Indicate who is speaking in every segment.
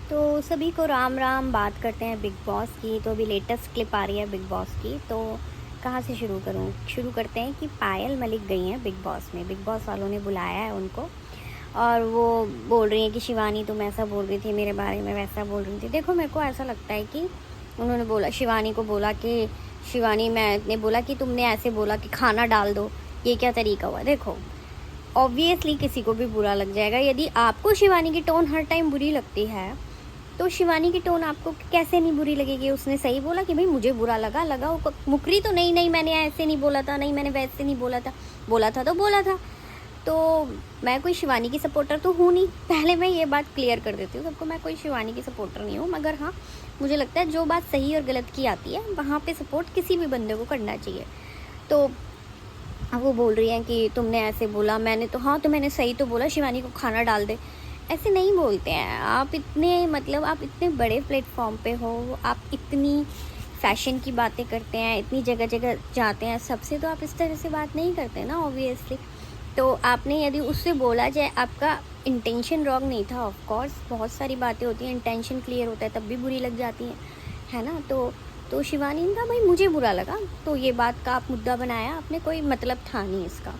Speaker 1: तो सभी को राम राम। बात करते हैं बिग बॉस की। तो अभी लेटेस्ट क्लिप आ रही है बिग बॉस की, तो कहाँ से शुरू करूँ? शुरू करते हैं कि पायल मलिक गई हैं बिग बॉस में। बिग बॉस वालों ने बुलाया है उनको और वो बोल रही हैं कि शिवानी तुम ऐसा बोल रही थी मेरे बारे में, वैसा बोल रही थी। देखो, मेरे को ऐसा लगता है कि उन्होंने बोला, शिवानी को बोला कि शिवानी, मैंने बोला कि तुमने ऐसे बोला कि खाना डाल दो, ये क्या तरीका हुआ? देखो, ऑब्वियसली किसी को भी बुरा लग जाएगा। यदि आपको शिवानी की टोन हर टाइम बुरी लगती है तो शिवानी की टोन आपको कैसे नहीं बुरी लगेगी? उसने सही बोला कि भाई मुझे बुरा लगा वो मुकरी तो नहीं मैंने ऐसे नहीं बोला था, नहीं मैंने वैसे नहीं बोला था तो बोला था। तो मैं कोई शिवानी की सपोर्टर तो हूँ नहीं, पहले मैं ये बात क्लियर कर देती हूँ सबको। मैं कोई शिवानी की सपोर्टर नहीं हूँ, मगर हाँ, मुझे लगता है जो बात सही और गलत की आती है वहाँ पे सपोर्ट किसी भी बंदे को करना चाहिए। तो अब वो बोल रही हैं कि तुमने ऐसे बोला, मैंने तो हाँ, तो मैंने सही तो बोला शिवानी को खाना डाल दे। ऐसे नहीं बोलते हैं। आप इतने आप इतने बड़े प्लेटफॉर्म पे हो, आप इतनी फैशन की बातें करते हैं, इतनी जगह जगह जाते हैं, सबसे तो आप इस तरह से बात नहीं करते ना, ऑब्वियसली। तो आपने यदि उससे बोला जाए, आपका इंटेंशन रॉन्ग नहीं था। ऑफ कोर्स बहुत सारी बातें होती हैं, इंटेंशन क्लियर होता है तब भी बुरी लग जाती हैं, है ना। तो शिवानी ने कहा भाई मुझे बुरा लगा, तो ये बात का आप मुद्दा बनाया आपने, कोई मतलब था नहीं इसका।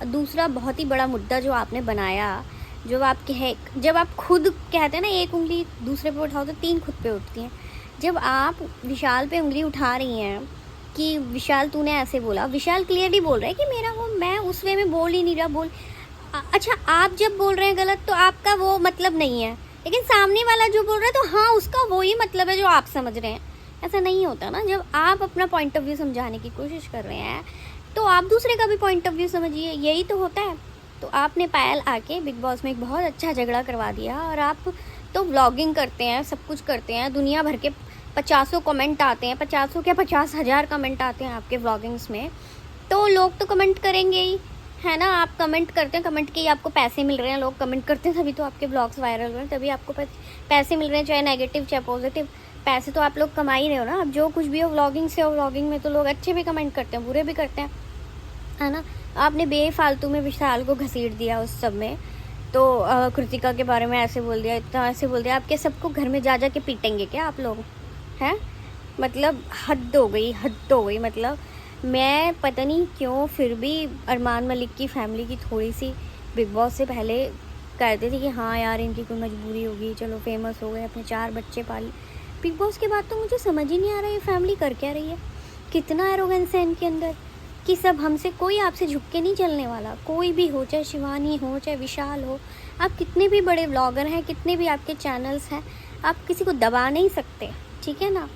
Speaker 1: दूसरा बहुत ही बड़ा मुद्दा जो आपने बनाया, जब आप खुद कहते हैं ना, एक उंगली दूसरे पे उठाओ तो 3 खुद पे उठती हैं। जब आप विशाल पे उंगली उठा रही हैं कि विशाल तूने ऐसे बोला, विशाल क्लियरली बोल रहा है कि मेरा वो, मैं उस वे में बोल ही नहीं रहा। अच्छा, आप जब बोल रहे हैं गलत तो आपका वो मतलब नहीं है, लेकिन सामने वाला जो बोल रहा है तो हाँ, उसका वो ही मतलब है जो आप समझ रहे हैं। ऐसा नहीं होता ना। जब आप अपना पॉइंट ऑफ व्यू समझाने की कोशिश कर रहे हैं तो आप दूसरे का भी पॉइंट ऑफ व्यू समझिए, यही तो होता है। तो आपने पायल आके बिग बॉस में एक बहुत अच्छा झगड़ा करवा दिया, और आप तो व्लॉगिंग करते हैं, सब कुछ करते हैं, दुनिया भर के 50 कमेंट आते हैं, 50 क्या 50,000 कमेंट आते हैं आपके व्लॉगिंग्स में, तो लोग तो कमेंट करेंगे ही, है ना। आप कमेंट करते हैं, कमेंट के ही आपको पैसे मिल रहे हैं, लोग कमेंट करते हैं तभी तो आपके ब्लॉग्स वायरल हो रहे हैं, तभी आपको पैसे मिल रहे हैं, चाहे नेगेटिव चाहे पॉजिटिव, पैसे तो आप लोग कमा ही रहे हो ना। अब जो कुछ भी हो व्लॉगिंग से हो, व्लॉगिंग में तो लोग अच्छे भी कमेंट करते हैं, बुरे भी करते हैं, है ना। आपने बेफालतू में विशाल को घसीट दिया उस सब में, तो कृतिका के बारे में ऐसे बोल दिया, इतना ऐसे बोल दिया। आपके सबको घर में जा के पीटेंगे क्या आप लोग? हैं, मतलब हद हो गई। मतलब मैं पता नहीं क्यों फिर भी अरमान मलिक की फैमिली की थोड़ी सी बिग बॉस से पहले कहते थे कि हाँ यार, इनकी कोई मजबूरी होगी, चलो फेमस हो गए, अपने 4 बच्चे पाल। बिग बॉस के बाद तो मुझे समझ ही नहीं आ रहा ये फैमिली कर क्या रही है। कितना एरोगेंस है इनके अंदर कि सब हमसे, कोई आपसे झुक के नहीं चलने वाला, कोई भी हो, चाहे शिवानी हो चाहे विशाल हो। आप कितने भी बड़े व्लॉगर हैं, कितने भी आपके चैनल्स हैं, आप किसी को दबा नहीं सकते, ठीक है ना।